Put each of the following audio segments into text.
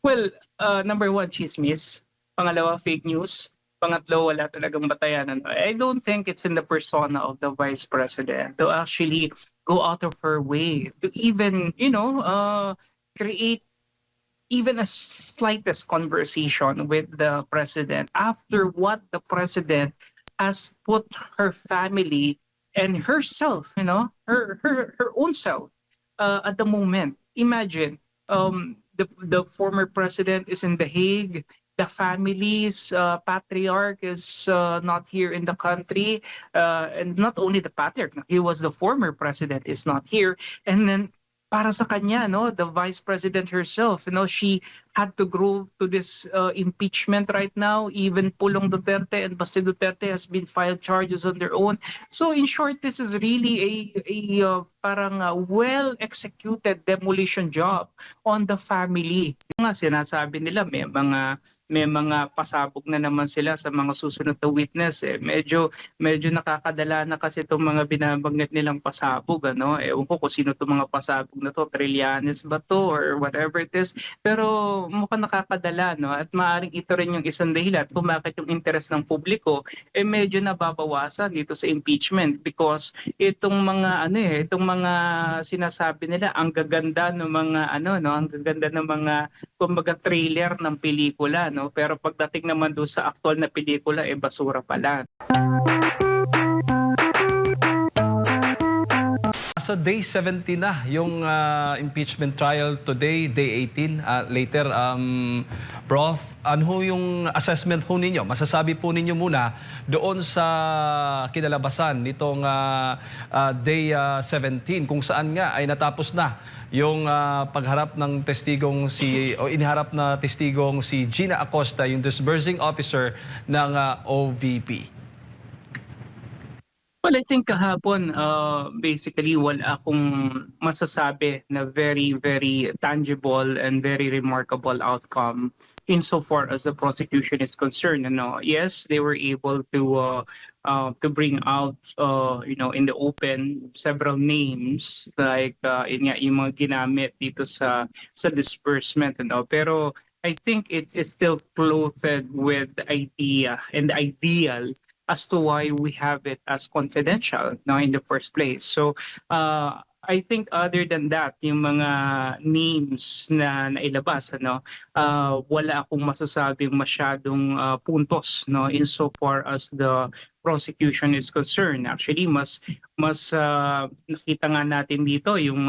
Well, number one, chismis. Pangalawa, fake news. Pangatlo, wala talagang batayan. I don't think it's in the persona of the vice president to actually go out of her way to even, create even a slightest conversation with the president after what the president has put her family and herself, her own self at the moment. Imagine, the former president is in The Hague. The family's patriarch is not here in the country, and not only the patriarch, he was the former president is not here, and then para sa kanya, no, the vice president herself, she had to go to this impeachment right now. Even Pulong Duterte and Basti Duterte has been filed charges on their own. So in short, this is really a parang well executed demolition job on the family. Yung nga sinasabi nila may mga pasabog na naman sila sa mga susunod na witness. Medyo nakakadala na kasi itong mga binabanggit nilang pasabog, ano. Ewan ko kung sino itong mga pasabog na to, Trillanes ba to or whatever it is. Pero mukhang nakakadala, no, at maaaring ito rin yung isang dahilan kung bakit yung interest ng publiko medyo nababawasan dito sa impeachment, because itong mga sinasabi nila ang gaganda ng mga ang gaganda ng mga kumbaga trailer ng pelikula, no, pero pagdating naman doon sa aktual na pelikula basura pala. Sa day 70 na yung impeachment trial today, day 18. Later, Prof, ano ho yung assessment ho ninyo? Masasabi po ninyo muna doon sa kinalabasan nitong day 17 kung saan nga ay natapos na yung pagharap ng testigong iniharap na testigong si Gina Acosta, yung disbursing officer ng OVP. Well, I think kahapon, basically, wala akong masasabi na very, very tangible and very remarkable outcome insofar as the prosecution is concerned. Yes, they were able to bring out, in the open several names like yung mga ginamit dito sa disbursement, pero I think it's still clothed with the idea and the ideal as to why we have it as confidential now in the first place. So I think other than that, yung mga names na nailabas, wala akong masasabing masyadong puntos, insofar as the prosecution is concerned. Actually, mas nakita nga natin dito yung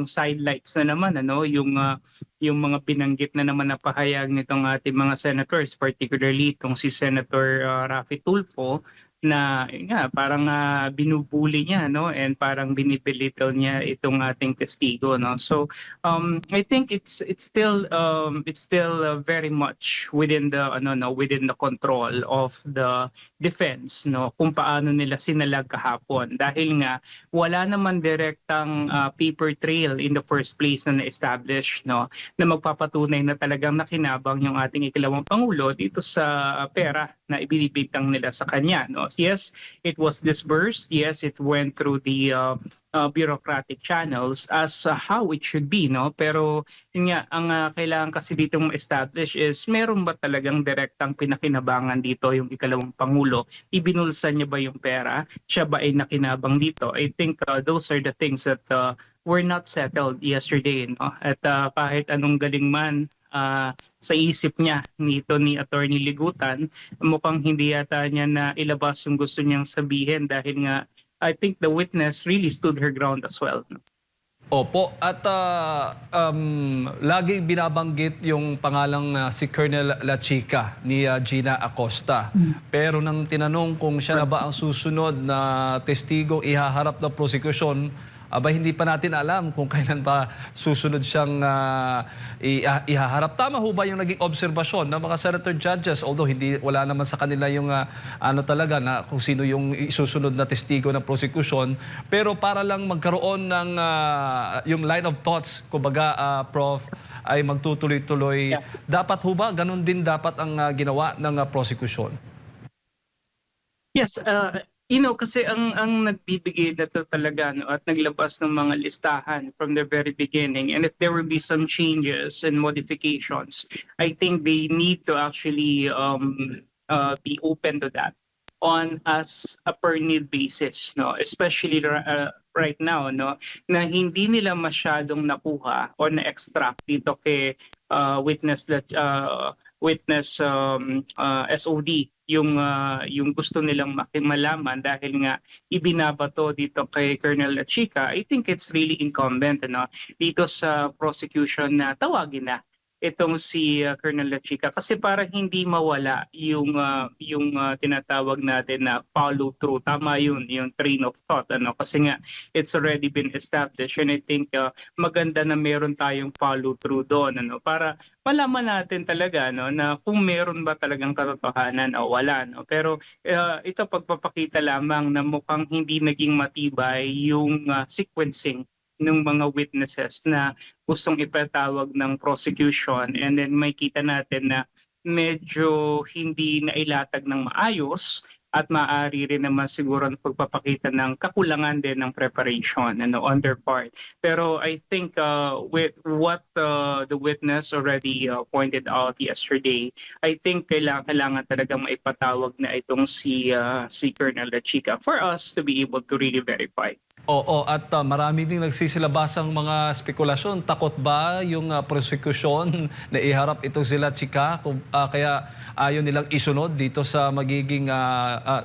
sidelights na naman, yung mga binanggit na naman na pahayag nitong ating mga senators, particularly itong si Senator Raffy Tulfo, na parang binubuli niya, and parang binibelittle niya itong ating testigo, so I think it's still very much within the within the control of the defense, kung paano nila sinalag kahapon, dahil nga wala naman direktang paper trail in the first place na na-establish, na magpapatunay na talagang nakinabang yung ating ikalawang pangulo dito sa pera na ibinibigtang nila sa kanya, Yes, it was disbursed. Yes, it went through the bureaucratic channels as how it should be, Pero yun nga, ang kailangan kasi dito ma-establish is meron ba talagang direktang pinakinabangan dito yung ikalawang pangulo? Ibinulsa niya ba yung pera? Siya ba ay nakinabang dito? I think those are the things that were not settled yesterday, At kahit anong galing man sa isip niya ni Attorney Ligutan, mukhang hindi yata niya na ilabas yung gusto niyang sabihin, dahil nga I think the witness really stood her ground as well. Opo, at laging binabanggit yung pangalang si Colonel La Chica ni Gina Acosta. Pero nang tinanong kung siya na ba ang susunod na testigong ihaharap ng prosekusyon, hindi pa natin alam kung kailan pa susunod siyang ihaharap. Tama ho ba yung naging obserbasyon ng mga senator judges? Although wala naman sa kanila yung talaga na kung sino yung susunod na testigo ng prosecution. Pero para lang magkaroon ng yung line of thoughts, kumbaga, Prof, ay magtutuloy-tuloy. Yeah. Dapat ho ba? Ganun din dapat ang ginawa ng prosecution? Yes, Kasi ang nagbibigay na to talaga, no, at naglabas ng mga listahan from the very beginning, and if there will be some changes and modifications, I think they need to actually be open to that on as a per need basis, no, especially right now, no, na hindi nila masyadong nakuha or na-extract dito kay witness SOD yung gusto nilang malaman dahil nga ibinabato dito kay Colonel Lachica. I think it's really incumbent, ano, dito sa prosecution na tawagin na itong si Colonel Lachica kasi para hindi mawala yung tinatawag natin na follow through. Tama yun, yung train of thought, ano, kasi nga it's already been established, and I think maganda na meron tayong follow through doon, ano, para malaman natin talaga, no, na kung meron ba talagang katotohanan o wala, no. Pero ito pagpapakita lamang na mukhang hindi naging matibay yung sequencing ng mga witnesses na gustong ipatawag ng prosecution, and then may kita natin na medyo hindi nailatag ng maayos at maaari rin naman siguro na pagpapakita ng kakulangan din ng preparation, ano, on their part. Pero I think with what the witness already pointed out yesterday, I think kailangan talaga maipatawag na itong si Colonel Lachica for us to be able to really verify. Oo, at marami ding nagsisilabasang mga spekulasyon. Takot ba yung prosecution na iharap itong sila Chika? Kaya ayaw nilang isunod dito sa magiging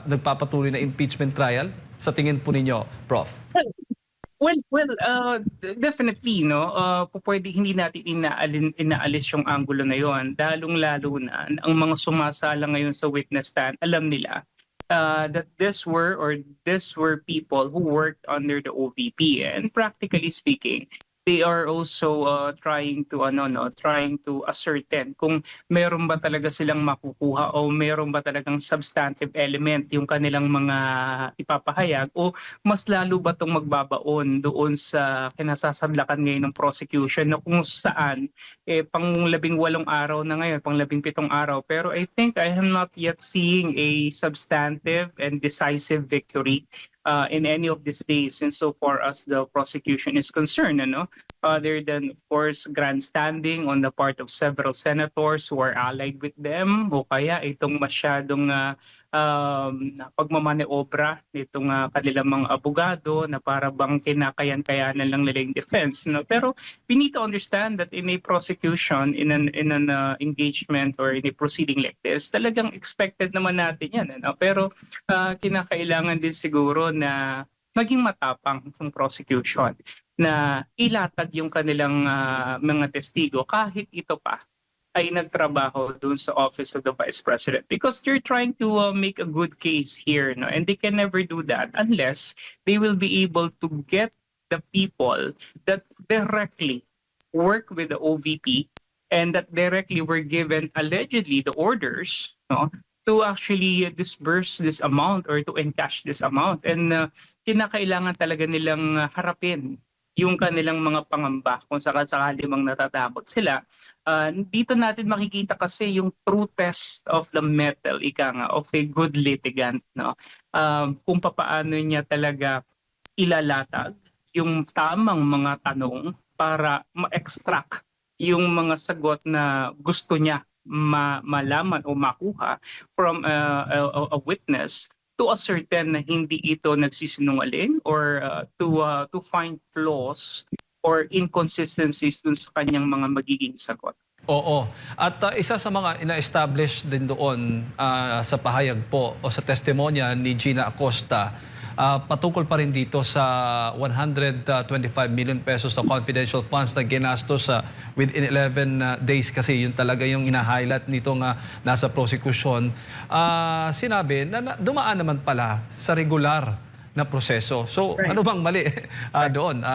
nagpapatuloy na impeachment trial? Sa tingin po ninyo, Prof? Definitely, no. Pwede hindi natin inaalis yung angulo na yon. Lalong-lalo na ang mga sumasala ngayon sa witness stand, alam nila that these were people who worked under the OVP, and practically speaking, they are also trying to ascertain kung meron ba talaga silang makukuha o meron ba talagang substantive element yung kanilang mga ipapahayag, o mas lalo ba itong magbabaon doon sa kinasasadlakan ngayon ng prosecution na kung saan pang 18 araw na ngayon, pang 17 araw, pero I think I am not yet seeing a substantive and decisive victory in any of these days insofar as the prosecution is concerned, ano? Other than, of course, grandstanding on the part of several senators who are allied with them, o kaya itong masyadong pagmamaneobra nitong kanilang mga abogado na para bang kinakayan-kayanan lang nila yung defense, no? Pero we need to understand that in a prosecution, in an engagement or in a proceeding like this, talagang expected naman natin yan, ano? Pero kinakailangan din siguro na maging matapang yung prosecution na ilatag yung kanilang mga testigo kahit ito pa ay nagtrabaho dun sa Office of the Vice President, because they're trying to make a good case here, no? And they can never do that unless they will be able to get the people that directly work with the OVP and that directly were given allegedly the orders, no, to actually disburse this amount or to encash this amount. And kinakailangan talaga nilang harapin yung kanilang mga pangamba kung sakasakali mang natatakot sila. Dito natin makikita kasi yung true test of the mettle, of a good litigant, no? Kung papaano niya talaga ilalatag yung tamang mga tanong para ma-extract yung mga sagot na gusto niya malaman o makuha from a witness to ascertain na hindi ito nagsisinungaling, or to find flaws or inconsistencies dun sa kanyang mga magiging sagot. Oo. At isa sa mga ina-establish din doon sa pahayag po o sa testimonya ni Gina Acosta, patungkol pa rin dito sa 125 million pesos na confidential funds na ginastos within 11 days, kasi yun talaga yung ina-highlight nito nga nasa prosecution. Sinabi na dumaan naman pala sa regular na proseso. So, Right. ano bang mali doon,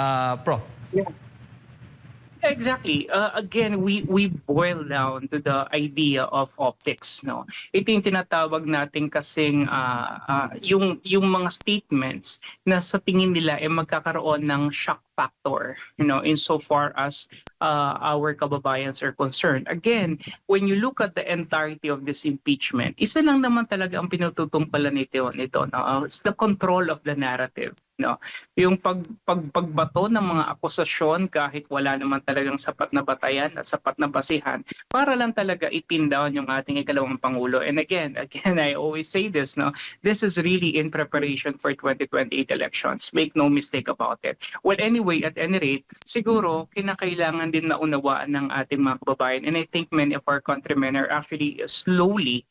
Prof? Yeah. Exactly. Again, we boil down to the idea of optics, no. Ito yung tinatawag natin kasing yung mga statements na sa tingin nila ay magkakaroon ng shock factor, insofar as our kababayans are concerned. Again, when you look at the entirety of this impeachment, isa lang naman talaga ang pinututungpalan nito, no? It's the control of the narrative, no. Yung pagbato ng mga akusasyon kahit wala naman talagang sapat na batayan at sapat na basihan para lang talaga ipin down yung ating ikalawang pangulo. And again, I always say this, no, this is really in preparation for 2028 elections. Make no mistake about it. Well, anyway, at any rate, siguro kinakailangan din naunawaan ng ating mga kababayan, and I think many of our countrymen are actually slowly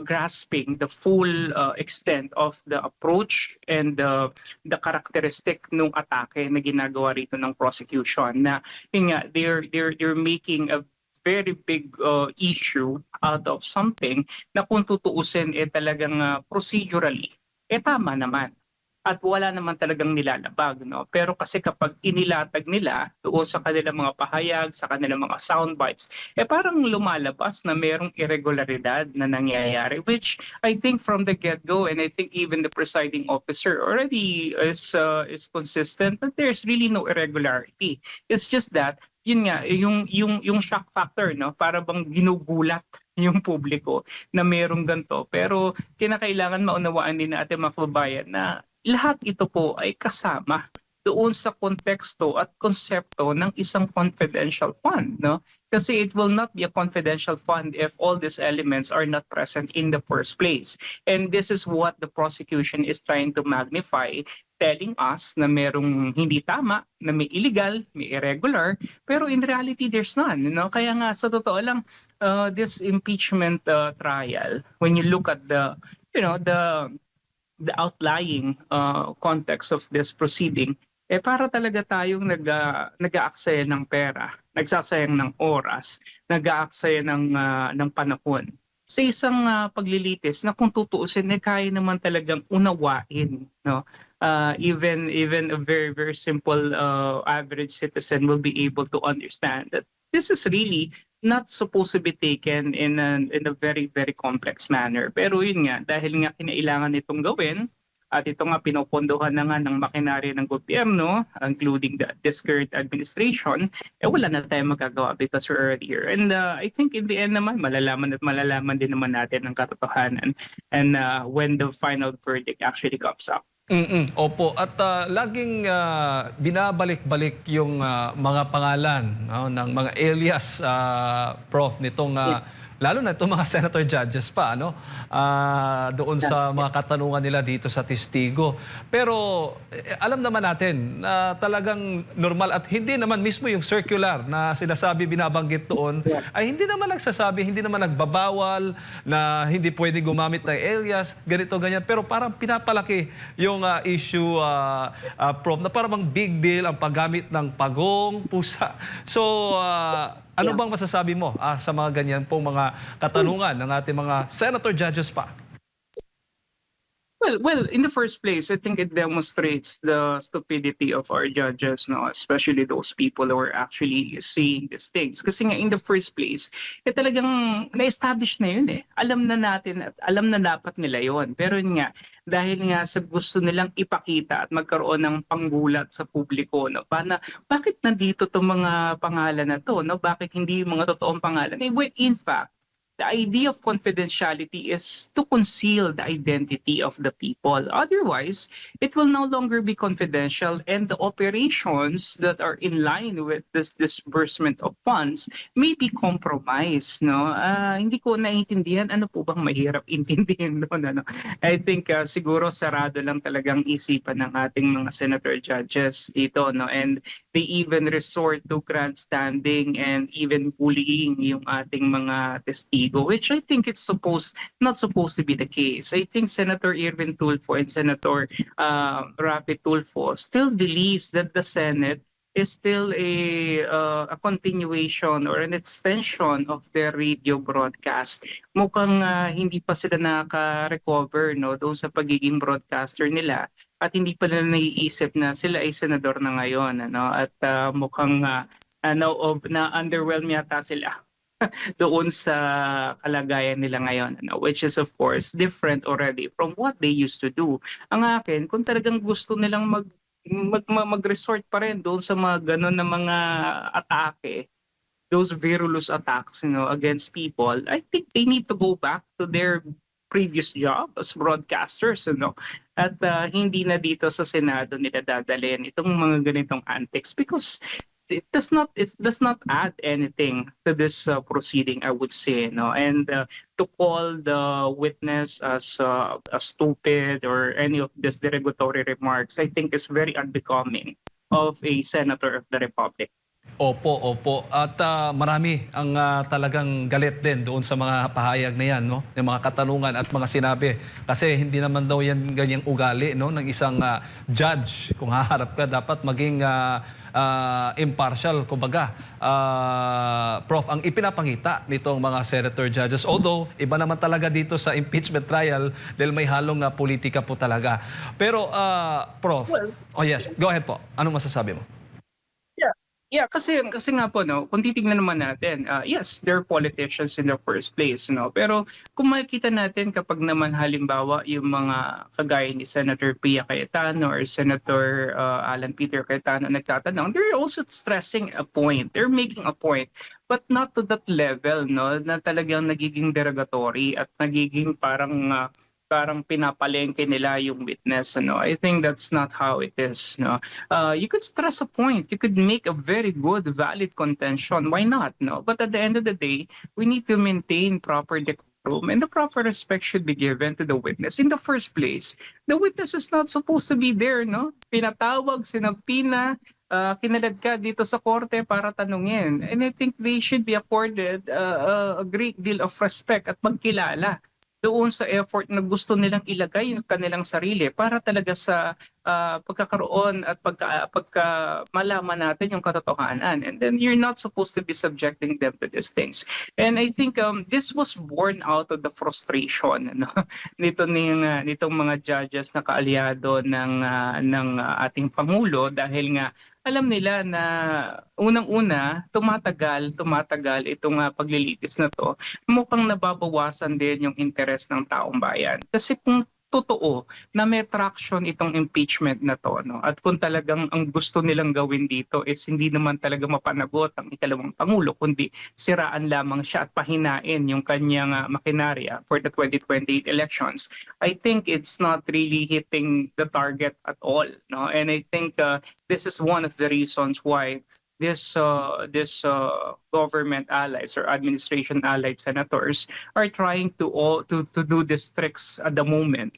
grasping the full extent of the approach and the characteristic nung atake na ginagawa rito ng prosecution, na yun nga, they're making a very big issue out of something na kung tutuusin talagang procedurally tama naman at wala naman talagang nilalabag, no? Pero kasi kapag inilatag nila doon sa kanilang mga pahayag, sa kanilang mga soundbites, parang lumalabas na merong irregularidad na nangyayari, which I think from the get-go, and I think even the presiding officer already is consistent that there's really no irregularity. It's just that yun nga, yung shock factor, no, para bang ginugulat yung publiko na merong ganito. Pero kinakailangan maunawaan din natin mga kababayan na lahat ito po ay kasama doon sa konteksto at konsepto ng isang confidential fund, no? Kasi it will not be a confidential fund if all these elements are not present in the first place. And this is what the prosecution is trying to magnify, telling us na merong hindi tama, na may illegal, may irregular, pero in reality there's none, no? Kaya nga sa totoo lang, this impeachment trial, when you look at the outlying context of this proceeding, para talaga tayong nag-aaksaya ng pera, nagsasayang ng oras, nag-aaksaya ng panahon sa isang paglilitis na kung tutuusin kaya naman talagang unawain, no. Even a very very simple average citizen will be able to understand that this is really not supposed to be taken in a very very complex manner. Pero yun nga, dahil nga kinailangan nitong gawin at ito nga pinopondohan na nga ng makinarya ng gobyerno, including this current administration, wala na tayong magagawa because we're already here. And I think in the end naman, malalaman din naman natin ang katotohanan and when the final verdict actually comes up. Opo, at laging binabalik-balik yung mga pangalan, no, ng mga alias, Prof, nitong lalo na itong mga senator judges pa, ano, doon sa mga katanungan nila dito sa testigo. Pero alam naman natin na talagang normal at hindi naman mismo yung circular na sinasabi, binabanggit doon, ay hindi naman nagsasabi, hindi naman nagbabawal na hindi pwede gumamit ng alias, ganito, ganyan. Pero parang pinapalaki yung issue, Prof, na parang big deal ang paggamit ng pagong, pusa. So, ano bang masasabi mo sa mga ganyan pong mga katanungan ng ating mga senator judges pa? Well, in the first place, I think it demonstrates the stupidity of our judges, no, especially those people who are actually saying these things. Kasi nga in the first place, talagang na-establish na yun eh. Alam na natin at alam na dapat nila yun. Pero yun nga, dahil nga sa gusto nilang ipakita at magkaroon ng panggulat sa publiko, no, bakit nandito itong mga pangalan na to, no? Bakit hindi yung mga totoong pangalan? Well, in fact, the idea of confidentiality is to conceal the identity of the people. Otherwise, it will no longer be confidential, and the operations that are in line with this disbursement of funds may be compromised, no? Hindi ko naiintindihan ano po bang mahirap intindihin doon, ano? I think siguro sarado lang talagang isipan ng ating mga senator judges dito, no? And they even resort to grandstanding and even bullying yung ating mga testigo, which I think it's not supposed to be the case. I think Senator Irwin Tulfo and Senator Rapi Tulfo still believes that the Senate is still a continuation or an extension of their radio broadcast. Mukhang hindi pa sila nakaka-recover, no, doon sa pagiging broadcaster nila, at hindi pa nila naiisip na sila ay senador na ngayon, ano, at mukhang na underwhelm yata sila doon sa kalagayan nila ngayon, which is of course different already from what they used to do. Ang akin, kung talagang gusto nilang mag-resort pa rin doon sa mga ganun na mga atake, those virulous attacks, against people, I think they need to go back to their previous job as broadcasters, at hindi na dito sa Senado nila dadalhin itong mga ganitong antics, because it does not add anything to this proceeding, I would say, and to call the witness as stupid or any of these derogatory remarks, I think is very unbecoming of a senator of the Republic. Opo, opo. At marami ang talagang galit din doon sa mga pahayag na yan, no? Yung mga katanungan at mga sinabi. Kasi hindi naman daw yan ganyang ugali, no? Ng isang judge. Kung haharap ka, dapat maging impartial, kumbaga. Prof, ang ipinapangita nitong mga senator judges. Although, iba naman talaga dito sa impeachment trial dahil may halong politika po talaga. Pero, Prof, oh yes, go ahead po. Anong masasabi mo? Yeah, kasi nga po, kung titingnan naman natin, yes, they're politicians in the first place, pero kung makikita natin kapag naman halimbawa yung mga kagaya ni Senator Pia Cayetano or Senator Alan Peter Cayetano nagtatanong, they're also stressing a point, they're making a point, but not to that level, na talagang nagiging derogatory at nagiging parang pinapalengke nila yung witness. I think that's not how it is. You could stress a point. You could make a very good, valid contention. Why not? But at the end of the day, we need to maintain proper decorum and the proper respect should be given to the witness. In the first place, the witness is not supposed to be there. Pinatawag, sinampina, kinalad ka dito sa korte para tanungin. And I think they should be accorded a great deal of respect at magkilala doon sa effort na gusto nilang ilagay yung kanilang sarili para talaga sa pagkakaroon at pagka malaman natin yung katotohanan. And then you're not supposed to be subjecting them to these things. And I think this was born out of the frustration nitong mga judges na kaalyado ng ating Pangulo, dahil nga alam nila na unang-una tumatagal itong paglilitis na to, mukhang nababawasan din yung interes ng taong bayan. Kasi kung totoo na may traction itong impeachment na to, at kung talagang ang gusto nilang gawin dito is hindi naman talaga mapanagot ang ikalawang Pangulo, kundi siraan lamang siya at pahinain yung kanyang makinarya for the 2028 elections, I think it's not really hitting the target at all. And I think this is one of the reasons why this government allies or administration allied senators are trying to do these tricks at the moment,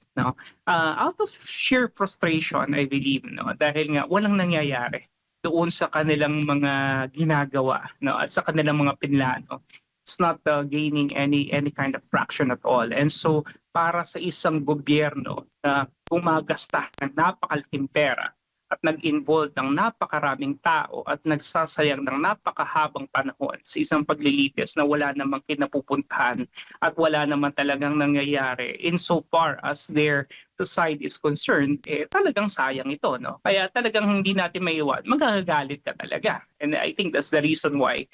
out of sheer frustration, I believe, dahil nga walang nangyayari doon sa kanilang mga ginagawa, at sa kanilang mga pinlano. It's not gaining any kind of traction at all. And so para sa isang gobyerno na gumagasta ng napakalaking pera at nag-involve ng napakaraming tao at nagsasayang ng napakahabang panahon sa isang paglilitis na wala namang kinapupuntahan at wala naman talagang nangyayari insofar as their side is concerned, talagang sayang ito. Kaya talagang hindi natin maiwan, magagagalit ka talaga. And I think that's the reason why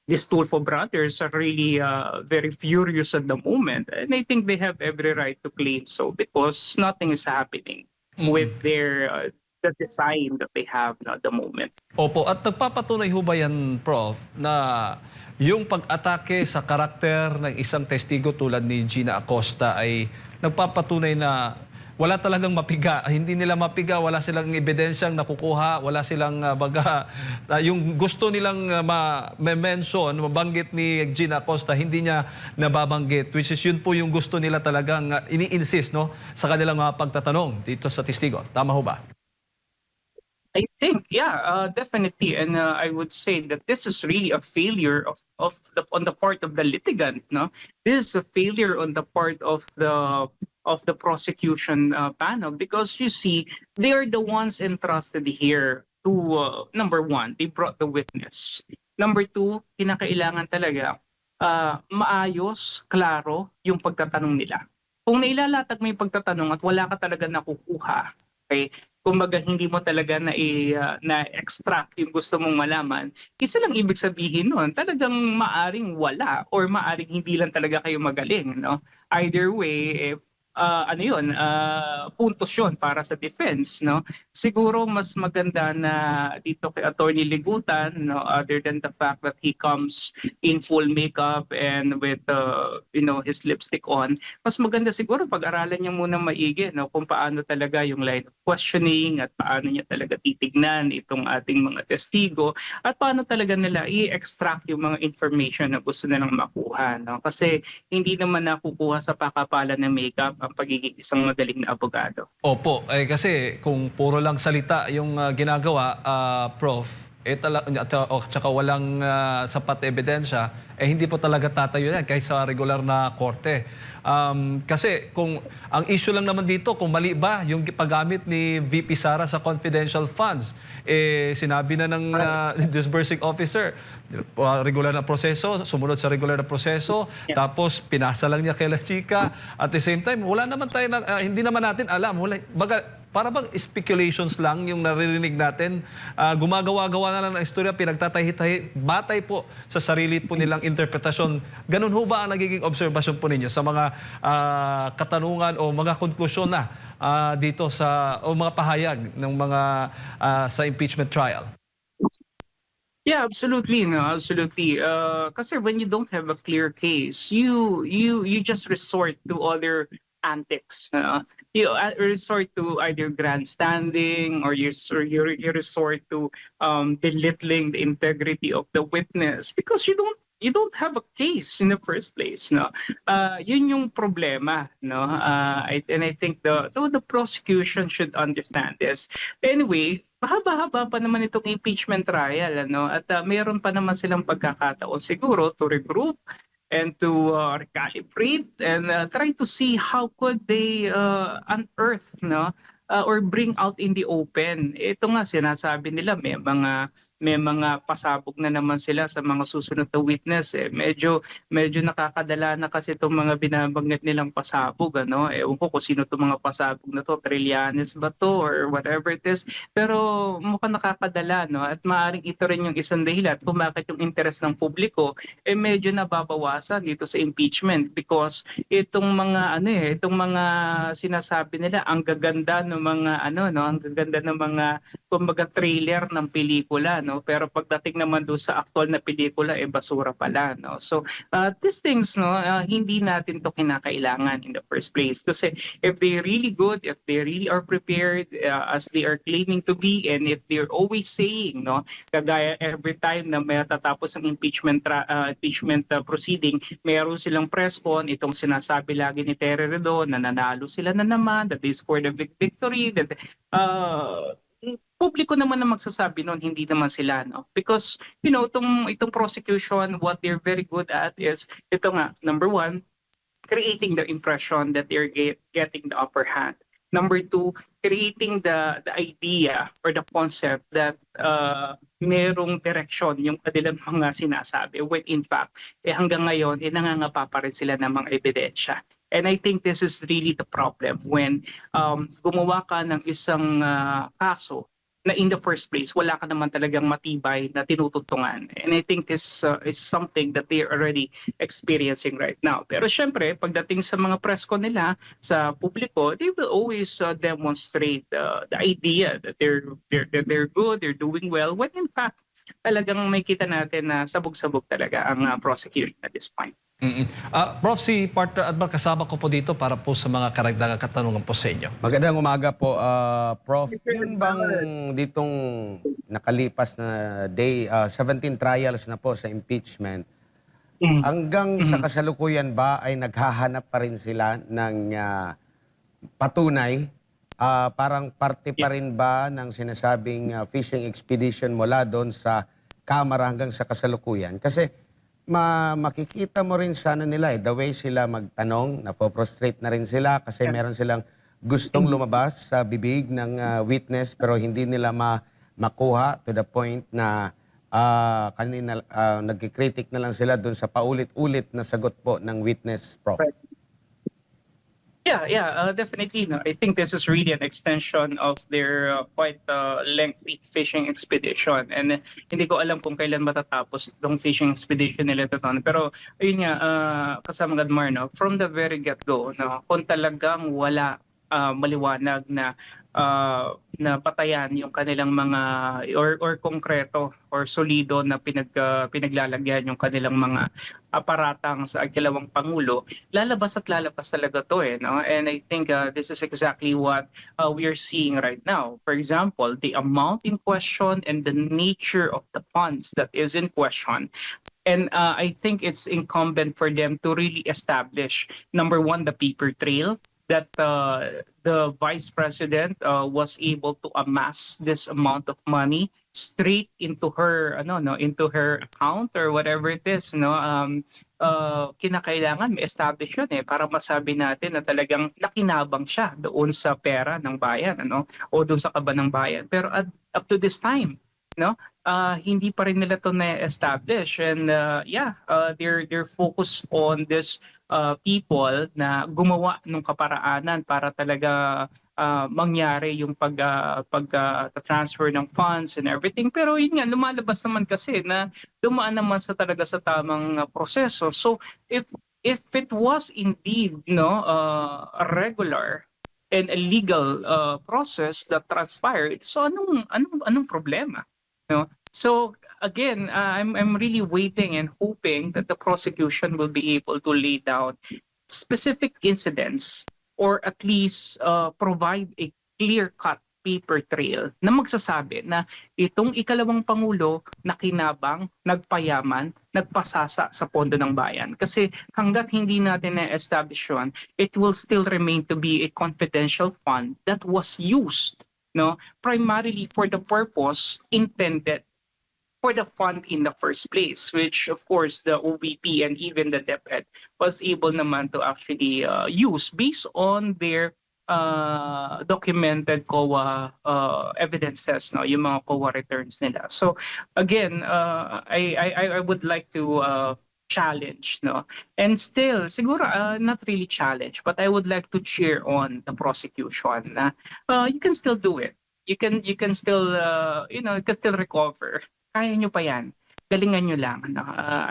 these Tulfo brothers are really very furious at the moment. And I think they have every right to claim so, because nothing is happening with their the design that they have at the moment. Opo, at nagpapatunay ho ba yan, Prof, na yung pag-atake sa karakter ng isang testigo tulad ni Gina Acosta ay nagpapatunay na wala talagang mapiga, hindi nila mapiga, wala silang ebidensyang nakukuha, wala silang yung gusto nilang ma-mention, mabanggit ni Gina Acosta, hindi niya nababanggit, which is yun po yung gusto nila talagang ini-insist sa kanilang mga pagtatanong dito sa testigo. Tama ho ba? I think, yeah, definitely, and I would say that this is really a failure on the part of the litigant. This is a failure on the part of the prosecution panel, because you see, they are the ones entrusted here to number one, they brought the witness. Number two, kinakailangan talaga maayos, klaro yung pagtatanong nila. Kung nailalatag mo yung pagtatanong at wala ka talaga nakukuha, okay, kumbaga hindi mo talaga na-extract yung gusto mong malaman, isa lang ibig sabihin nun, talagang maaring wala or maaring hindi lang talaga kayo magaling, no? Either way, ano yun, puntos yun para sa defense, no? Siguro mas maganda na dito kay Attorney Ligutan, no, other than the fact that he comes in full makeup and with his lipstick on, mas maganda siguro pag-aralan niya muna maigi, no, kung paano talaga yung line of questioning at paano niya talaga titignan itong ating mga testigo at paano talaga nila i-extract yung mga information na gusto nilang makuha, no? Kasi hindi naman nakukuha sa pakapalan ng makeup ang pagiging isang magaling na abogado. Opo, kasi kung puro lang salita yung ginagawa, Prof, tsaka walang sapat ebidensya, hindi po talaga tatayo yan kahit sa regular na korte. Kasi kung ang issue lang naman dito, kung mali ba yung paggamit ni VP Sara sa confidential funds, sinabi na ng disbursing officer, regular na proseso, sumunod sa regular na proseso, tapos pinasa lang niya kay La Chica. At the same time, wala naman tayo, hindi naman natin alam. Para bang speculations lang yung naririnig natin, gumagawa-gawa na lang ng istorya, pinagtatahi-tahi, batay po sa sarili po nilang interpretasyon. Ganun ho ba ang nagiging obserbasyon po ninyo sa mga katanungan o mga konklusyon na dito o mga pahayag ng mga sa impeachment trial? Yeah, absolutely, no, absolutely. Kasi when you don't have a clear case, you just resort to other antics. You resort to either grandstanding or you resort to belittling the integrity of the witness because you don't have a case in the first place, no. Yun yung problema, no. And I think the prosecution should understand this. Anyway, mahaba-haba pa naman itong impeachment trial, ano, at meron pa naman silang pagkakataon siguro to regroup and to recalibrate and try to see how could they unearth, no, or bring out in the open. Ito nga sinasabi nila may mga pasabog na naman sila sa mga susunod na witness. Medyo nakakadala na kasi itong mga binabanggit nilang pasabog, ano. Ewan ko kung sino itong mga pasabog na to, Trillanes ba to or whatever it is. Pero mukhang nakakadala, no, at maaaring ito rin yung isang dahilan kung bakit yung interest ng publiko medyo nababawasan dito sa impeachment because itong mga sinasabi nila ang gaganda ng mga ang gaganda ng mga kumbaga trailer ng pelikula, no, pero pagdating naman doon sa aktual na pelikula basura pala, no. So these things, no, hindi natin to kinakailangan in the first place kasi if they're really good, if they really are prepared as they are claiming to be, and if they're always saying, no, kagaya every time na may tatapos ang impeachment proceeding, meron silang press con, itong sinasabi lagi ni Tere Redon na nanalo sila na naman, that they scored a big victory, that publiko naman na magsasabi noon, hindi naman sila, no, because itong prosecution, what they're very good at is ito nga, number one, creating the impression that they're getting the upper hand. Number two, creating the idea or the concept that merong direksyon yung kanilang mga sinasabi when in fact hanggang ngayon nangangapa pa rin sila ng mga ebidensya. And I think this is really the problem when gumawa ka ng isang kaso na in the first place, wala ka naman talagang matibay na tinutuntungan. And I think this is something that they are already experiencing right now. Pero syempre, pagdating sa mga press con nila, sa publiko, they will always demonstrate the idea that they're good, they're doing well, when in fact, talagang may kita natin na sabog-sabog talaga ang prosecution at this point. Prof, si Partner Admar kasama ko po dito para po sa mga karagdagang katanungan po sa inyo. Magandang umaga po, Prof. Yun bang ditong nakalipas na day, 17 trials na po sa impeachment, hanggang sa kasalukuyan ba ay naghahanap pa rin sila ng patunay? Parang parte pa rin ba ng sinasabing fishing expedition mula doon sa Kamara hanggang sa kasalukuyan? Kasi makikita mo rin sana nila the way sila magtanong, na-frustrate na rin sila kasi meron silang gustong lumabas sa bibig ng witness pero hindi nila makuha to the point na kanina nagkikritik na lang sila doon sa paulit-ulit na sagot po ng witness, Prof. Definitely. No, I think this is really an extension of their quite lengthy fishing expedition. And hindi ko alam kung kailan matatapos itong fishing expedition nila to. Pero ayun nga, kasama Gadmar, no, from the very get-go, no, kung talagang wala maliwanag na patayan yung kanilang mga or konkreto or solido na pinaglalagyan yung kanilang mga aparatang sa aglawang pangulo, lalabas at lalabas talaga to no? And I think this is exactly what we are seeing right now. For example, the amount in question and the nature of the funds that is in question. And I think it's incumbent for them to really establish, number one, the paper trail, that the vice president was able to amass this amount of money straight into her into her account or whatever it is, kinakailangan may establish yun para masabi natin na talagang nakinabang siya doon sa pera ng bayan o doon sa kaba ng bayan. Pero up to this time, hindi pa rin nila to na-establish, and they're focused on this people na gumawa ng kaparaanan para talaga mangyari yung pag-transfer ng funds and everything. Pero yun nga, lumalabas naman kasi na dumaan naman talaga sa tamang proseso. So if it was indeed a regular and a legal process that transpired, so anong problema? So again, I'm really waiting and hoping that the prosecution will be able to lay down specific incidents or at least provide a clear-cut paper trail na magsasabi na itong ikalawang pangulo nakinabang, nagpayaman, nagpasasa sa pondo ng bayan. Kasi hanggat hindi natin na-establish yun, it will still remain to be a confidential fund that was used primarily for the purpose intended for the fund in the first place, which of course the OVP and even the DepEd was able naman to actually use based on their documented COA evidences, yung mga COA returns nila. So again, I would like to challenge, and still siguro not really challenge, but I would like to cheer on the prosecution na you can still do it. You can still you can still recover. Kaya nyo pa yan. Galingan nyo lang.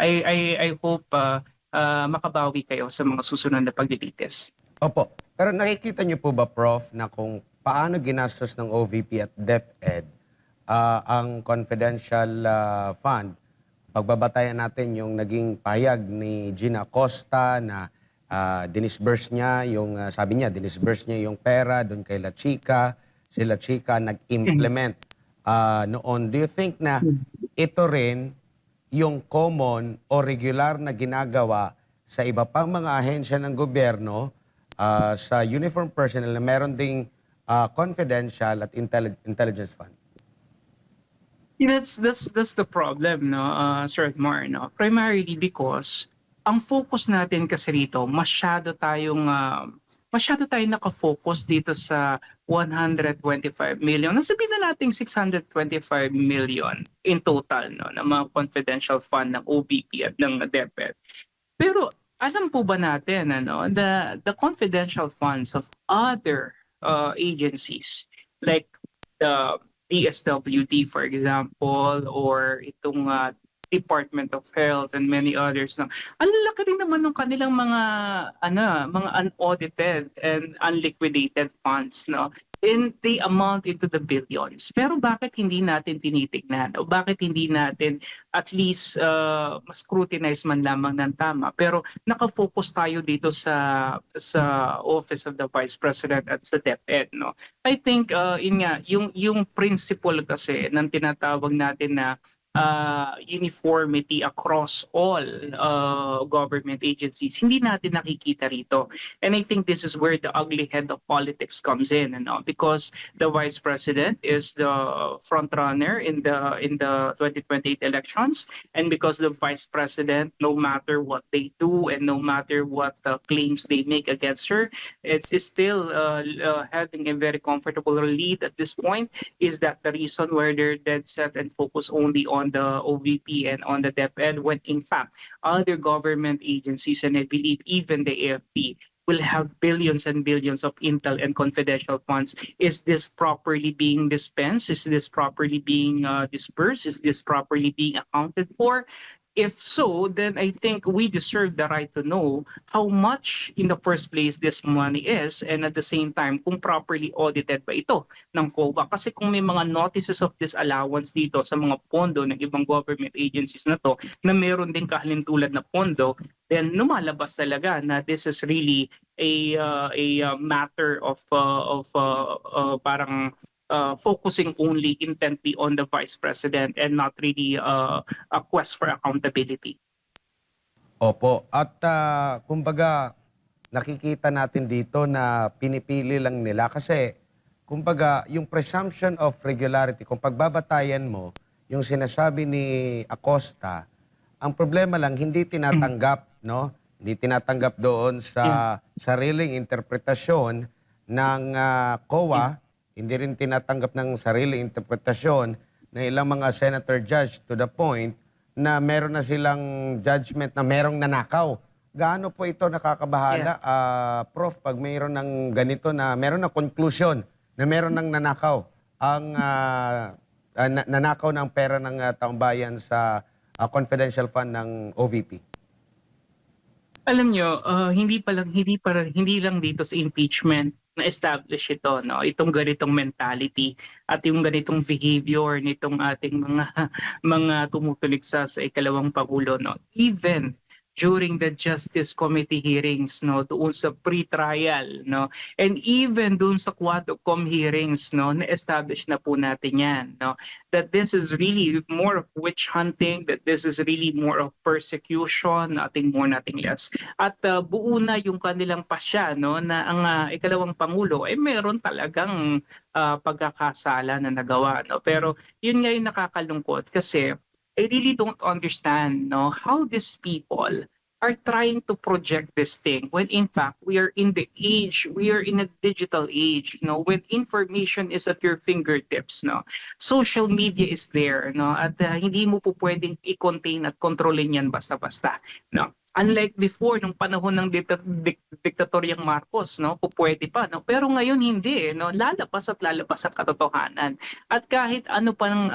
I hope makabawi kayo sa mga susunod na paglilitis. Opo. Pero nakikita nyo po ba, Prof, na kung paano ginastos ng OVP at DepEd ang confidential fund, pagbabatayan natin yung naging pahayag ni Gina Acosta na dinisburse niya yung, sabi niya, dinisburse niya yung pera doon kay La Chica. Si La Chica nag-implement noon. Do you think na ito rin yung common o regular na ginagawa sa iba pang mga ahensya ng gobyerno sa uniform personnel na meron ding confidential at intelligence fund? That's the problem, Sir Edmar, primarily because ang focus natin kasi rito, masyado tayong nakafocus dito sa 125 million. Nasabihin na natin 625 million in total ng mga confidential fund ng OVP at ng DepEd. Pero alam po ba natin the confidential funds of other agencies like the DSWD, for example, or itong Department of Health and many others ang laki rin naman ng kanilang mga unaudited and unliquidated funds, and they amount into the billions. Pero bakit hindi natin tinitignan o bakit hindi natin at least scrutinize man lamang ng tama? Pero nakafocus tayo dito sa Office of the Vice President at sa DepEd, I think yung principle kasi ng tinatawag natin na uniformity across all government agencies, hindi natin nakikita rito. And I think this is where the ugly head of politics comes in, because the Vice President is the front runner in the 2028 elections, and because the Vice President, no matter what they do and no matter what claims they make against her, it's still having a very comfortable lead at this point. Is that the reason where they're dead set and focus only on the OVP and on the DepEd, when in fact other government agencies, and I believe even the AFP, will have billions and billions of intel and confidential funds. Is this properly being dispensed? Is this properly being dispersed? Is this properly being accounted for? If so, then I think we deserve the right to know how much in the first place this money is, and at the same time kung properly audited ba ito ng COA. Kasi kung may mga notices of disallowance dito sa mga pondo ng ibang government agencies na to na meron din kahalintulad na pondo, then lumalabas talaga na this is really a matter of parang focusing only intently on the vice president and not really a quest for accountability. Opo. At kumbaga, nakikita natin dito na pinipili lang nila kasi kumbaga, yung presumption of regularity, kung pagbabatayan mo, yung sinasabi ni Acosta, ang problema lang, hindi tinatanggap, no? Hindi tinatanggap doon sa sariling interpretasyon ng COA, hindi rin tinatanggap ng sariling interpretasyon ng ilang mga senator judge to the point na meron na silang judgment na merong nanakaw. Gaano po ito nakakabahala, Prof, pag mayroon ng ganito na meron na conclusion na meron ng nanakaw ang nanakaw ng pera ng taong bayan sa confidential fund ng OVP? Alam nyo, hindi lang dito sa impeachment na establish ito, no? Itong ganitong mentality at yung ganitong behavior nitong ating mga tumutulig sa ikalawang pangulo, no? Even during the Justice Committee hearings, no, doon sa pre-trial, no, and even doon sa Quadcom hearings, no, na-establish na po natin yan, no, that this is really more of witch hunting, that this is really more of persecution, nothing more, nothing less. At buo na yung kanilang pasya, no, na ang ikalawang pangulo ay meron talagang pagkakasala na nagawa, no. Pero yun nga yung nakakalungkot kasi I really don't understand, no, how these people are trying to project this thing when in fact we are in a digital age, no, when information is at your fingertips, no. Social media is there, no, at hindi mo po pwedeng i-contain at kontrolin yan basta-basta, no. Unlike before, nung panahon ng diktatoryang Marcos, no, pwede pa, no? Pero ngayon hindi, no? Lalabas at lalabas ang katotohanan. At kahit ano pang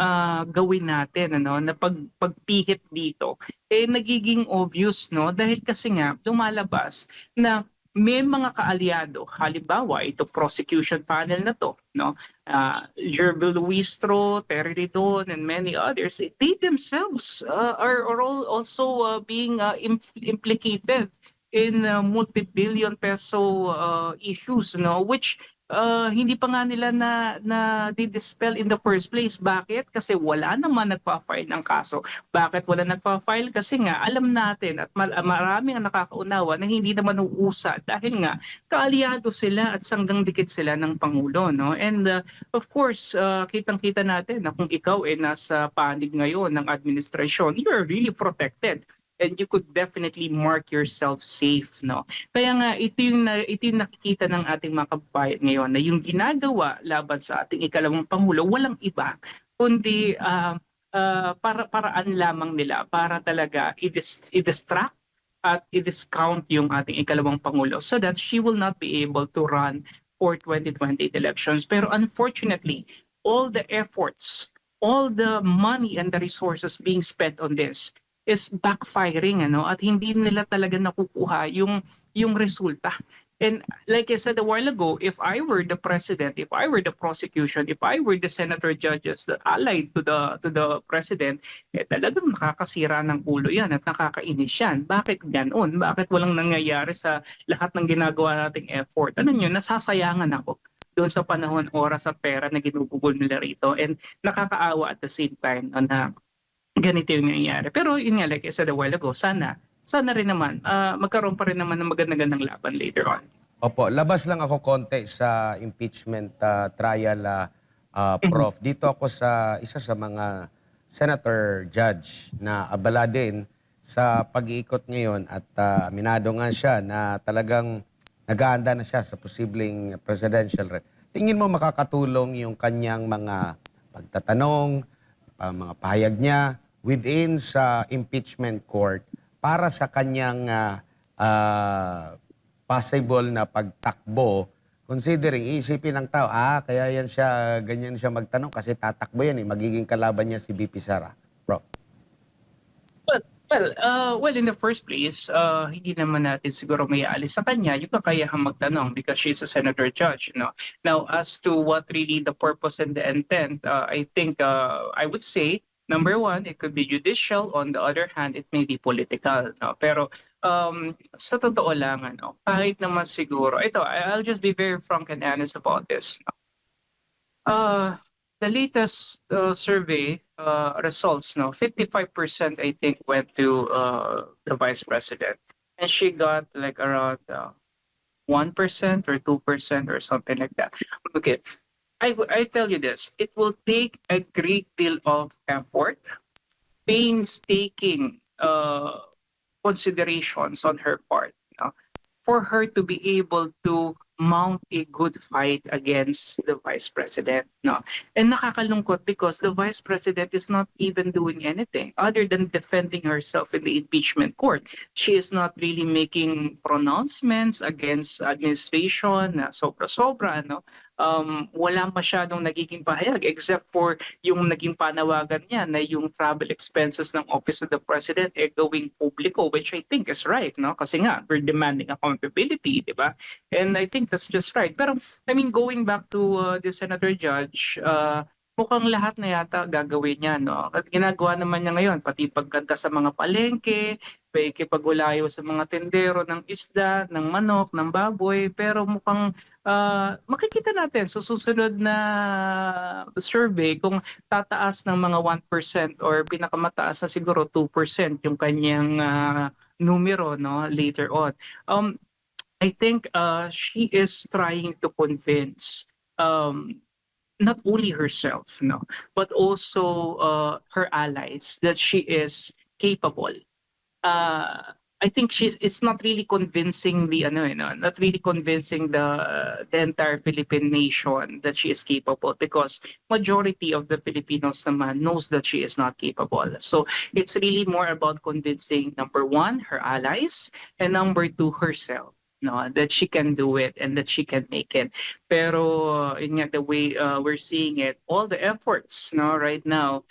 gawin natin, ano, na pagpihit dito, nagiging obvious, no? Dahil kasi nga lumalabas na may mga kaalyado, halimbawa ito prosecution panel na to, no, Gerbil Luistro, Terry Ridon, and many others, they themselves are all also being implicated in multi-billion peso issues, no, which hindi pa nga nila na dispel in the first place. Bakit? Kasi wala naman nagpa-file ng kaso. Bakit wala nagpa-file? Kasi nga alam natin at maraming ang nakakaunawa na hindi naman uusad dahil nga kaalyado sila at sanggang dikit sila ng Pangulo, no? And of course, kitang-kita natin na kung ikaw ay nasa panig ngayon ng administrasyon, you're really protected. And you could definitely mark yourself safe, no? Kaya nga ito yung nakikita ng ating mga kababayan ngayon na yung ginagawa laban sa ating ikalawang pangulo walang iba kundi paraan lamang nila para talaga i-distract at i-discount yung ating ikalawang pangulo so that she will not be able to run for 2020 elections. Pero unfortunately, all the efforts, all the money and the resources being spent on this is backfiring, ano, at hindi nila talaga nakukuha yung resulta. And like I said a while ago, if I were the president, if I were the prosecution, if I were the senator judges that allied to the president, talagang nakakasira ng ulo yan at nakakainis yan. Bakit ganoon? Bakit walang nangyayari sa lahat ng ginagawa nating effort? Ano yun, nasasayangan ako doon sa panahon, oras at pera na ginugugol nila rito. And nakakaawa at the same time na ganito yung nangyayari. Pero yun nga, like I said a while ago, sana rin naman, magkaroon pa rin naman ng magandang laban later on. Opo, labas lang ako konti sa impeachment trial, Prof. Dito ako sa isa sa mga senator judge na abala din sa pag-iikot ngayon at aminado nga siya na talagang naghahanda na siya sa posibleng presidential race. Tingin mo makakatulong yung kanyang mga pagtatanong, mga pahayag niya within sa impeachment court para sa kanyang possible na pagtakbo, considering isipin ng tao, kaya yan siya, ganyan siya magtanong kasi tatakbo yan magiging kalaban niya si VP Sara. Prof. Well, in the first place, hindi naman natin siguro may aalis sa kanya yung kakayahang magtanong because she's a senator judge, no? Now, as to what really the purpose and the intent, I think I would say, number one, it could be judicial. On the other hand, it may be political, no? Pero sa totoo lang, ano, kahit naman siguro, I'll just be very frank and honest about this. The latest survey results, 55% I think went to the vice president, and she got like around 1% or 2% or something like that. Okay, I tell you this: it will take a great deal of effort, painstaking considerations on her part, for her to be able to mount a good fight against the vice president, no? And nakakalungkot because the vice president is not even doing anything other than defending herself in the impeachment court. She is not really making pronouncements against administration na sobra-sobra, no? Wala masyadong nagiging pahayag except for yung naging panawagan niya na yung travel expenses ng Office of the President gawing publiko, which I think is right, no? Kasi nga, we're demanding accountability, di ba? And I think that's just right. Pero, I mean, going back to the Senator Judge, mukhang lahat na yata gagawin niya, no? At ginagawa naman niya ngayon, pati pagkanta sa mga palengke, pakikipag-ulayo sa mga tendero ng isda, ng manok, ng baboy, pero mukhang makikita natin sa susunod na survey kung tataas ng mga 1% or pinakamataas na siguro 2% yung kanyang numero, no, later on. I think she is trying to convince not only herself, no, but also her allies that she is capable. I think it's not really convincing the not really convincing the entire Philippine nation that she is capable, because majority of the Filipinos naman knows that she is not capable. So it's really more about convincing, number one, her allies, and number two, herself, no, that she can do it and that she can make it. Pero yun nga, the way we're seeing it, all the efforts, no, right now,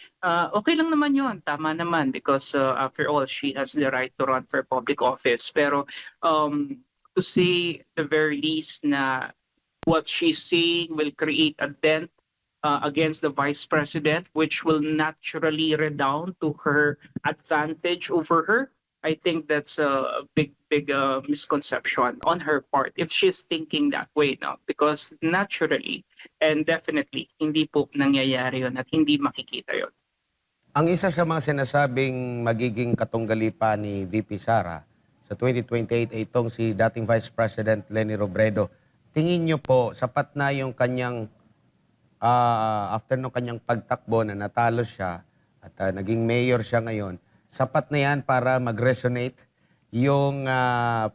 okay lang naman yun, tama naman, because after all, she has the right to run for public office. Pero to say the very least na what she's saying will create a dent against the vice president, which will naturally redound to her advantage over her, I think that's a big misconception on her part if she's thinking that way now, because naturally and definitely hindi po nangyayari yun at hindi makikita yun. Ang isa sa mga sinasabing magiging katunggali pa ni VP Sara sa 2028 ay itong si dating Vice President Leni Robredo. Tingin niyo po, sapat na yung kanyang, after nung kanyang pagtakbo na natalo siya at naging mayor siya ngayon, sapat na yan para mag-resonate yung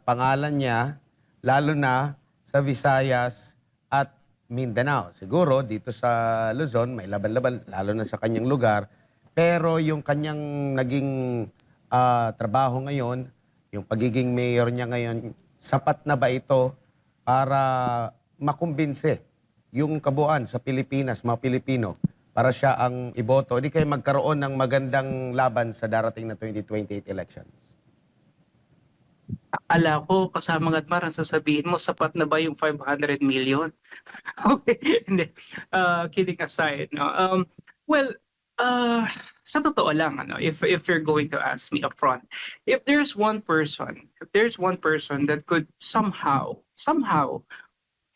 pangalan niya, lalo na sa Visayas at Mindanao. Siguro dito sa Luzon, may laban-laban, lalo na sa kanyang lugar. Pero yung kanyang naging trabaho ngayon, yung pagiging mayor niya ngayon, sapat na ba ito para makumbinse yung kabuuan sa Pilipinas, mga Pilipino, para siya ang iboto, di kayo magkaroon ng magandang laban sa darating na 2028 elections? Akala ko, kasama Gatmar, ang sasabihin mo, sapat na ba yung 500 million? Okay, hindi. Kidding aside, no? Well, sa totoo lang, if you're going to ask me upfront, if there's one person that could somehow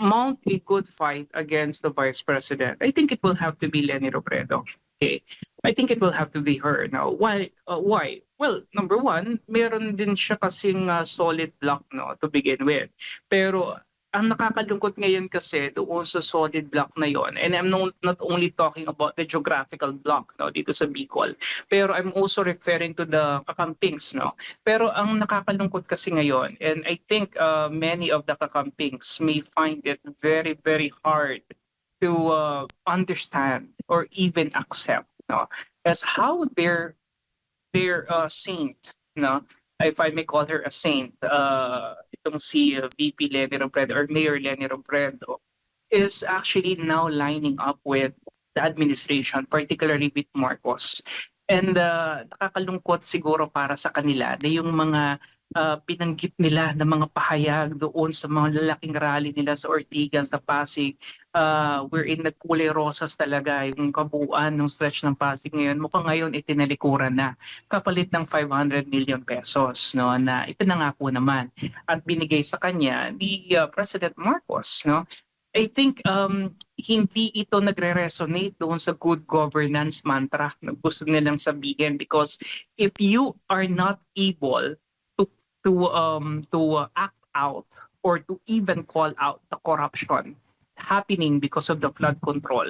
mount a good fight against the vice president, I think it will have to be Leni Robredo. Okay, I think it will have to be her. Now, why? Why? Well, number one, meron din siya kasing solid block, no, to begin with. Pero ang nakakalungkot ngayon kasi doon sa solid block na yon, and I'm not only talking about the geographical block, no, dito sa Bicol, pero I'm also referring to the kakampings, no. Pero ang nakakalungkot kasi ngayon, and I think many of the kakampings may find it very, very hard to understand or even accept, no, as how their saint, no, if I may call her a saint, itong si VP Leni Robredo or Mayor Leni Robredo, is actually now lining up with the administration, particularly with Marcos. And nakakalungkot siguro para sa kanila na yung mga binanggit nila na mga pahayag doon sa mga lalaking rally nila sa Ortigas, sa Pasig, wherein nagkulay rosas talaga yung kabuuan ng stretch ng Pasig ngayon. Mukhang ngayon itinalikuran na kapalit ng 500 million pesos, no, na ipinangako naman at binigay sa kanya ni President Marcos, no. I think hindi ito nagre-resonate doon sa good governance mantra na gusto nilang sabihin, because if you are not able to act out or to even call out the corruption happening because of the flood control,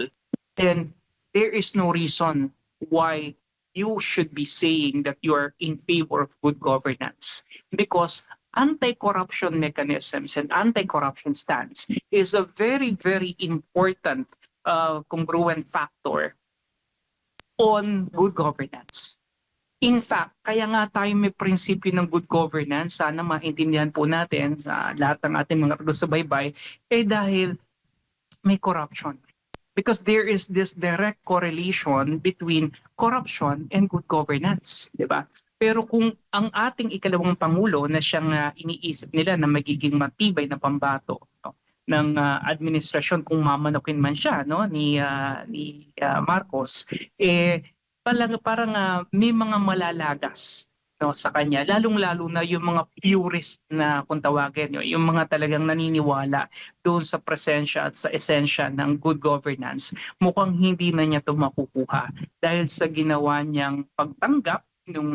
then there is no reason why you should be saying that you are in favor of good governance, because anti-corruption mechanisms and anti-corruption stance is a very, very important congruent factor on good governance. In fact, kaya nga tayo may prinsipyo ng good governance, sana maintindihan po natin sa lahat ng ating mga taga-subaybay, dahil may corruption. Because there is this direct correlation between corruption and good governance, di ba? Pero kung ang ating ikalawang pangulo na siyang iniisip nila na magiging matibay na pambato, no, ng administrasyon kung mamanokin man siya, no, ni Marcos, parang may mga malalagas, no, sa kanya, lalong-lalo na yung mga purist na kung tawagin, yung mga talagang naniniwala doon sa presensya at sa esensya ng good governance. Mukhang hindi na niya ito makukuha dahil sa ginawa niyang pagtanggap ng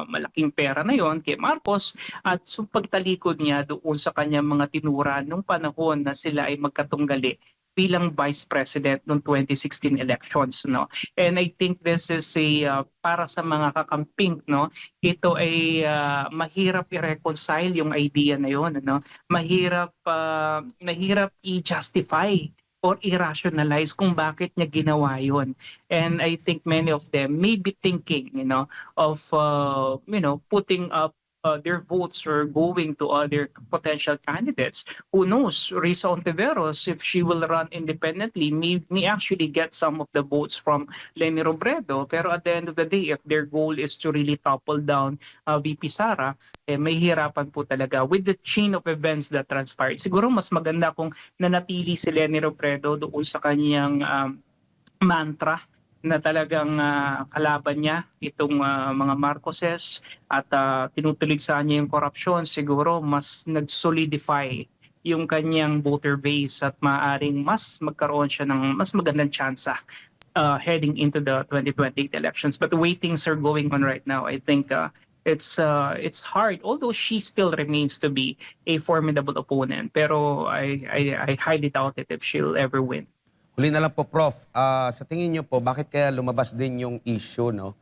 malaking pera na yon kay Marcos at sa pagtalikod niya doon sa kanyang mga tinura nung panahon na sila ay magkatunggali bilang Vice President noong 2016 elections, no. And I think this is para sa mga kakamping, no, ito ay mahirap i-reconcile yung idea na yon, no. Mahirap i-justify or i-rationalize kung bakit niya ginawa yon. And I think many of them may be thinking, of putting up their votes or going to other potential candidates. Who knows? Risa Ontiveros, if she will run independently, may actually get some of the votes from Leni Robredo. Pero at the end of the day, if their goal is to really topple down VP Sara, may hirapan po talaga with the chain of events that transpired. Siguro mas maganda kung nanatili si Leni Robredo doon sa kanyang mantra na talagang kalaban niya itong mga Marcoses at tinutulig sa niya yung korupsyon. Siguro mas nag-solidify yung kanyang voter base at maaaring mas magkaroon siya ng mas magandang tsansa heading into the 2028 elections. But the way things are going on right now, I think it's hard, although she still remains to be a formidable opponent. Pero I highly doubt it if she'll ever win. Huli na lang po, Prof. Sa tingin niyo po, bakit kaya lumabas din yung issue, no?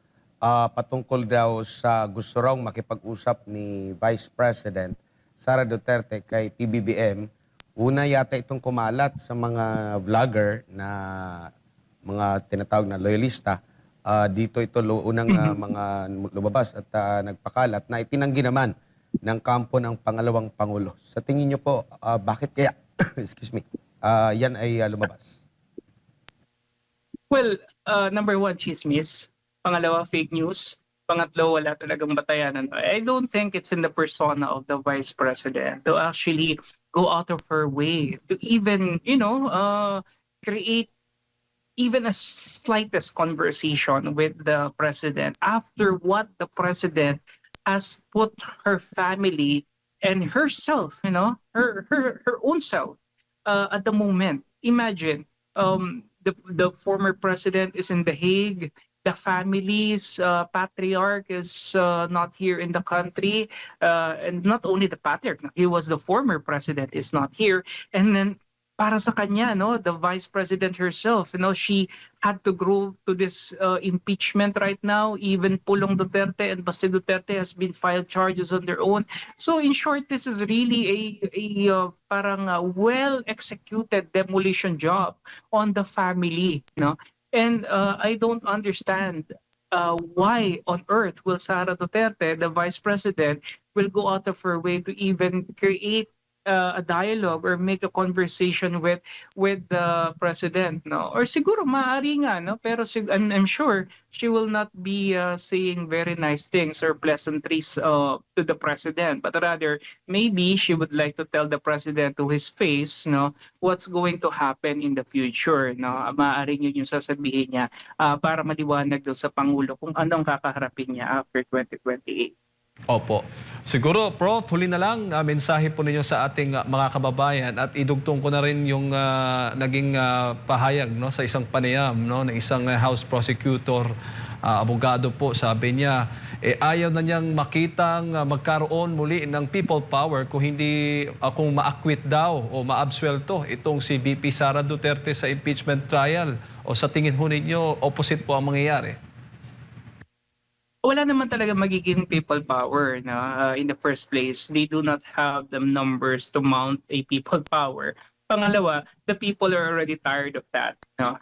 Patungkol daw sa gusto raw makipag-usap ni Vice President Sara Duterte kay PBBM. Una yata itong kumalat sa mga vlogger na mga tinatawag na loyalista. Dito ito unang mga lumabas at nagpakalat na itinanggi naman ng kampo ng pangalawang Pangulo. Sa tingin niyo po, bakit kaya excuse me, yan ay lumabas? Well, number one, chismis. Pangalawa, fake news. Pangatlo, wala talagang batayanan. I don't think it's in the persona of the Vice President to actually go out of her way to even, create even a slightest conversation with the President after what the President has put her family and herself, her own self at the moment. Imagine, the former president is in The Hague. The family's patriarch is not here in the country. And not only the patriarch, he was the former president, is not here. And then para sa kanya, the Vice President herself, she had to go to this impeachment right now. Even Pulong Duterte and Basti Duterte has been filed charges on their own. So in short, this is really a parang well-executed demolition job on the family, And I don't understand why on earth will Sara Duterte, the vice president, will go out of her way to even create a dialogue or make a conversation with the president, no? Or siguro maaari nga, no? Pero I'm sure she will not be saying very nice things or pleasantries to the president, but rather maybe she would like to tell the president to his face, no, what's going to happen in the future, no? Maaaring yun yung sasabihin niya para maliwanag daw sa Pangulo kung anong kakaharapin niya after 2028. Opo. Siguro, Prof, huli na lang, mensahe po ninyo sa ating mga kababayan at idugtong ko na rin yung naging pahayag, no, sa isang panayam, no, ng isang House Prosecutor, abogado po, sabi niya, ayaw na niyang makitang magkaroon muli ng people power kung hindi, kung ma-acquit daw o ma-absuelto itong si VP Sara Duterte sa impeachment trial. O sa tingin ho ninyo, opposite po ang mangyayari? Wala naman talaga magiging people power, no? In the first place, they do not have the numbers to mount a people power. Pangalawa, the people are already tired of that, no?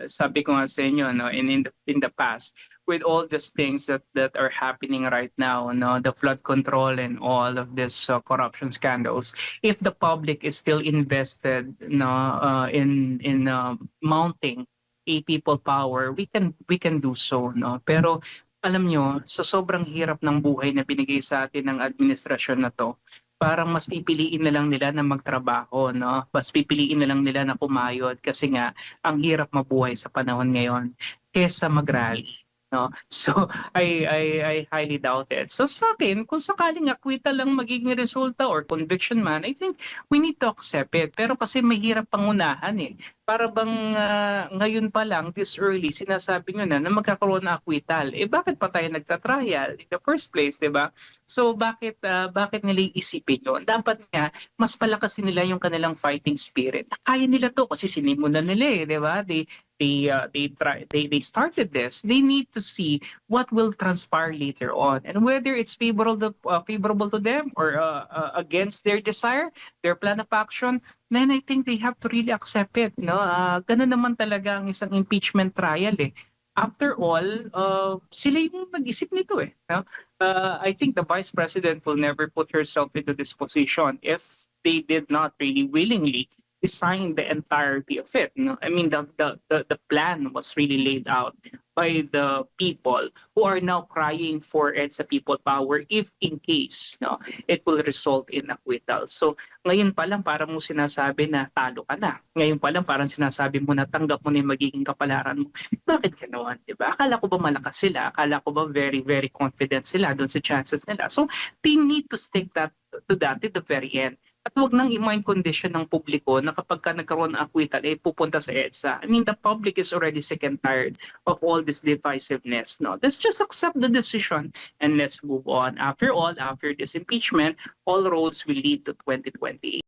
Sabi ko nga sa inyo, no, in the past, with all these things that are happening right now, no, the flood control and all of this corruption scandals, if the public is still invested, no, in mounting a people power, we can do so, no? Pero alam nyo, sa sobrang hirap ng buhay na binigay sa atin ng administrasyon na to, parang mas pipiliin na lang nila na magtrabaho, no? Mas pipiliin na lang nila na kumayod kasi nga ang hirap mabuhay sa panahon ngayon kesa mag-rally, no? So I highly doubt it. So sa akin, kung sakaling acquittal lang magiging resulta or conviction man, I think we need to accept it. Pero kasi mahirap pangunahan eh. Para bang ngayon pa lang, this early, sinasabi nyo na magkakaroon na acquittal. Eh bakit pa tayo nagtatrial in the first place, di ba? So bakit nila isipin yun? Dapat nga, mas palakasin nila yung kanilang fighting spirit. Kaya nila to kasi sinimulan nila eh, di ba? They started this. They need to see what will transpire later on and whether it's favorable to them or against their desire, their plan of action. Then I think they have to really accept it, no? Ganun naman talaga ang isang impeachment trial eh. After all, sila yung nag-isip nito eh. No? I think the Vice President will never put herself into this position if they did not really willingly design the entirety of it. No? I mean, the plan was really laid out by the people who are now crying for EDSA people power if in case no, it will result in acquittal. So ngayon pa lang parang mo sinasabi na talo ka na. Ngayon pa lang parang sinasabi mo na tanggap mo na yung magiging kapalaran mo. Bakit ganoon? Diba? Akala ko ba malakas sila? Akala ko ba very, very confident sila doon sa chances nila? So they need to stick to that at the very end. At huwag nang i-mind condition ng publiko na kapag ka nagkaroon ng acquittal, pupunta sa EDSA. I mean, the public is already sick and tired of all this divisiveness. No, let's just accept the decision and let's move on. After all, after this impeachment, all roads will lead to 2028.